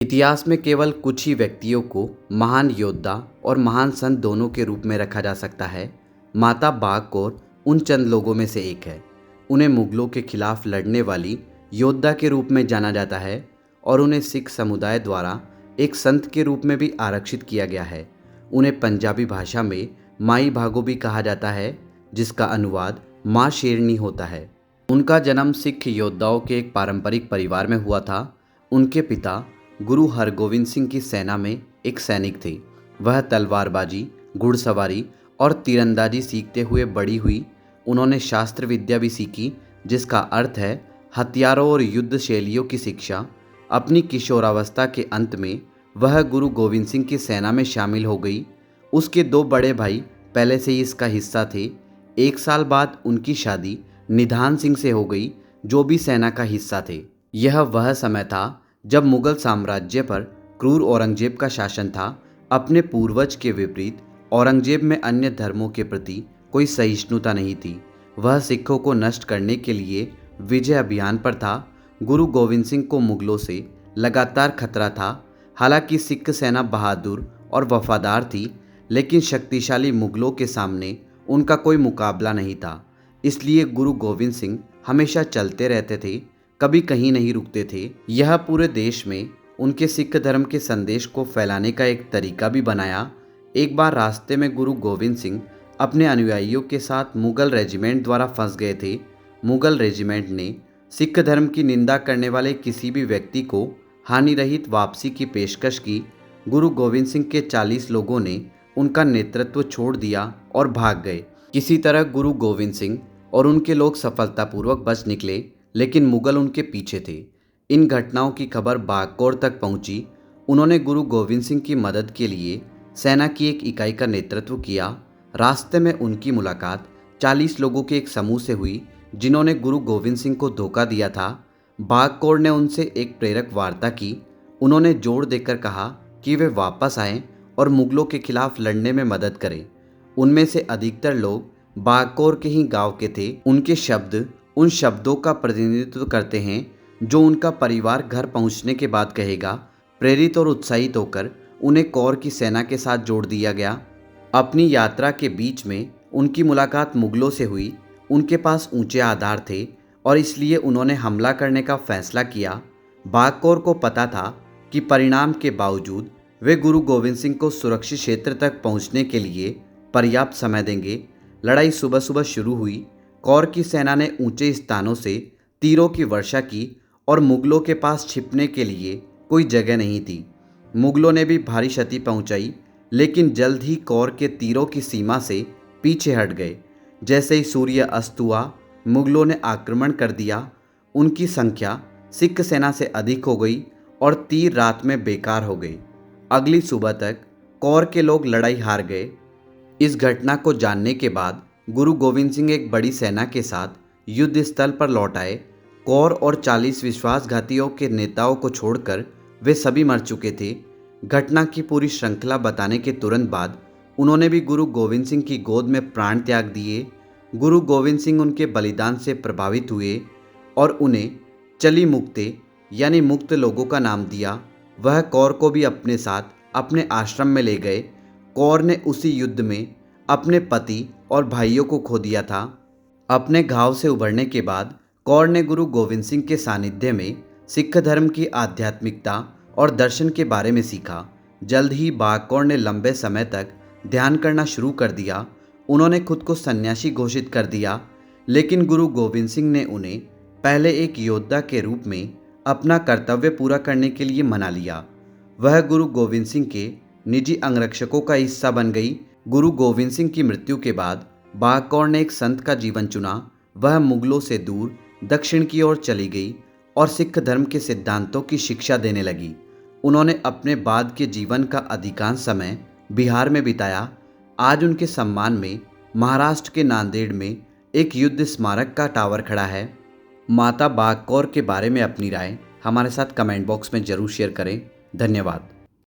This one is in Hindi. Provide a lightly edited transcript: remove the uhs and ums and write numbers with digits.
इतिहास में केवल कुछ ही व्यक्तियों को महान योद्धा और महान संत दोनों के रूप में रखा जा सकता है। माता बाग कौर उन चंद लोगों में से एक है। उन्हें मुगलों के खिलाफ लड़ने वाली योद्धा के रूप में जाना जाता है और उन्हें सिख समुदाय द्वारा एक संत के रूप में भी आरक्षित किया गया है। उन्हें पंजाबी भाषा में माई भागो भी कहा जाता है, जिसका अनुवाद माँ शेरनी होता है। उनका जन्म सिख योद्धाओं के एक पारंपरिक परिवार में हुआ था। उनके पिता गुरु हरगोविंद सिंह की सेना में एक सैनिक थे। वह तलवारबाजी, घुड़सवारी और तीरंदाजी सीखते हुए बड़ी हुई। उन्होंने शास्त्र विद्या भी सीखी, जिसका अर्थ है हथियारों और युद्ध शैलियों की शिक्षा। अपनी किशोरावस्था के अंत में वह गुरु गोविंद सिंह की सेना में शामिल हो गई। उसके दो बड़े भाई पहले से ही इसका हिस्सा थे। एक साल बाद उनकी शादी निधान सिंह से हो गई, जो भी सेना का हिस्सा थे। यह वह समय था जब मुगल साम्राज्य पर क्रूर औरंगजेब का शासन था। अपने पूर्वज के विपरीत औरंगजेब में अन्य धर्मों के प्रति कोई सहिष्णुता नहीं थी। वह सिखों को नष्ट करने के लिए विजय अभियान पर था। गुरु गोविंद सिंह को मुगलों से लगातार खतरा था। हालांकि सिख सेना बहादुर और वफादार थी, लेकिन शक्तिशाली मुगलों के सामने उनका कोई मुकाबला नहीं था। इसलिए गुरु गोविंद सिंह हमेशा चलते रहते थे, कभी कहीं नहीं रुकते थे। यह पूरे देश में उनके सिख धर्म के संदेश को फैलाने का एक तरीका भी बनाया। एक बार रास्ते में गुरु गोविंद सिंह अपने अनुयायियों के साथ मुगल रेजिमेंट द्वारा फंस गए थे। मुगल रेजिमेंट ने सिख धर्म की निंदा करने वाले किसी भी व्यक्ति को हानि रहित वापसी की पेशकश की। गुरु गोविंद सिंह के 40 लोगों ने उनका नेतृत्व छोड़ दिया और भाग गए। किसी तरह गुरु गोविंद सिंह और उनके लोग सफलतापूर्वक बच निकले, लेकिन मुगल उनके पीछे थे। इन घटनाओं की खबर बागकौर तक पहुंची। उन्होंने गुरु गोविंद सिंह की मदद के लिए सेना की एक इकाई का नेतृत्व किया। रास्ते में उनकी मुलाकात 40 लोगों के एक समूह से हुई, जिन्होंने गुरु गोविंद सिंह को धोखा दिया था। बागकौर ने उनसे एक प्रेरक वार्ता की। उन्होंने जोर देकर कहा कि वे वापस आएं और मुगलों के खिलाफ लड़ने में मदद करें। उनमें से अधिकतर लोग बागकौर के ही गांव के थे। उनके शब्द उन शब्दों का प्रतिनिधित्व करते हैं जो उनका परिवार घर पहुंचने के बाद कहेगा। प्रेरित और उत्साहित होकर उन्हें कौर की सेना के साथ जोड़ दिया गया। अपनी यात्रा के बीच में उनकी मुलाकात मुगलों से हुई। उनके पास ऊंचे आधार थे और इसलिए उन्होंने हमला करने का फैसला किया। बागकौर को पता था कि परिणाम के बावजूद वे गुरु गोविंद सिंह को सुरक्षित क्षेत्र तक पहुंचने के लिए पर्याप्त समय देंगे। लड़ाई सुबह सुबह शुरू हुई। कौर की सेना ने ऊंचे स्थानों से तीरों की वर्षा की और मुगलों के पास छिपने के लिए कोई जगह नहीं थी। मुगलों ने भी भारी क्षति पहुंचाई, लेकिन जल्द ही कौर के तीरों की सीमा से पीछे हट गए। जैसे ही सूर्य अस्त हुआ, मुगलों ने आक्रमण कर दिया। उनकी संख्या सिख सेना से अधिक हो गई और तीर रात में बेकार हो गए। अगली सुबह तक कौर के लोग लड़ाई हार गए। इस घटना को जानने के बाद गुरु गोविंद सिंह एक बड़ी सेना के साथ युद्ध स्थल पर लौट आए। कौर और 40 विश्वासघातियों के नेताओं को छोड़कर वे सभी मर चुके थे। घटना की पूरी श्रृंखला बताने के तुरंत बाद उन्होंने भी गुरु गोविंद सिंह की गोद में प्राण त्याग दिए। गुरु गोविंद सिंह उनके बलिदान से प्रभावित हुए और उन्हें चली मुक्ते यानी मुक्त लोगों का नाम दिया। वह कौर को भी अपने साथ अपने आश्रम में ले गए। कौर ने उसी युद्ध में अपने पति और भाइयों को खो दिया था। अपने घाव से उभरने के बाद कौर ने गुरु गोविंद सिंह के सानिध्य में सिख धर्म की आध्यात्मिकता और दर्शन के बारे में सीखा। जल्द ही बागकौर ने लंबे समय तक ध्यान करना शुरू कर दिया। उन्होंने खुद को सन्यासी घोषित कर दिया, लेकिन गुरु गोविंद सिंह ने उन्हें पहले एक योद्धा के रूप में अपना कर्तव्य पूरा करने के लिए मना लिया। वह गुरु गोविंद सिंह के निजी अंगरक्षकों का हिस्सा बन गई। गुरु गोविंद सिंह की मृत्यु के बाद बागकौर ने एक संत का जीवन चुना। वह मुगलों से दूर दक्षिण की ओर चली गई और सिख धर्म के सिद्धांतों की शिक्षा देने लगी। उन्होंने अपने बाद के जीवन का अधिकांश समय बिहार में बिताया। आज उनके सम्मान में महाराष्ट्र के नांदेड़ में एक युद्ध स्मारक का टावर खड़ा है। माता बागकौर के बारे में अपनी राय हमारे साथ कमेंट बॉक्स में जरूर शेयर करें। धन्यवाद।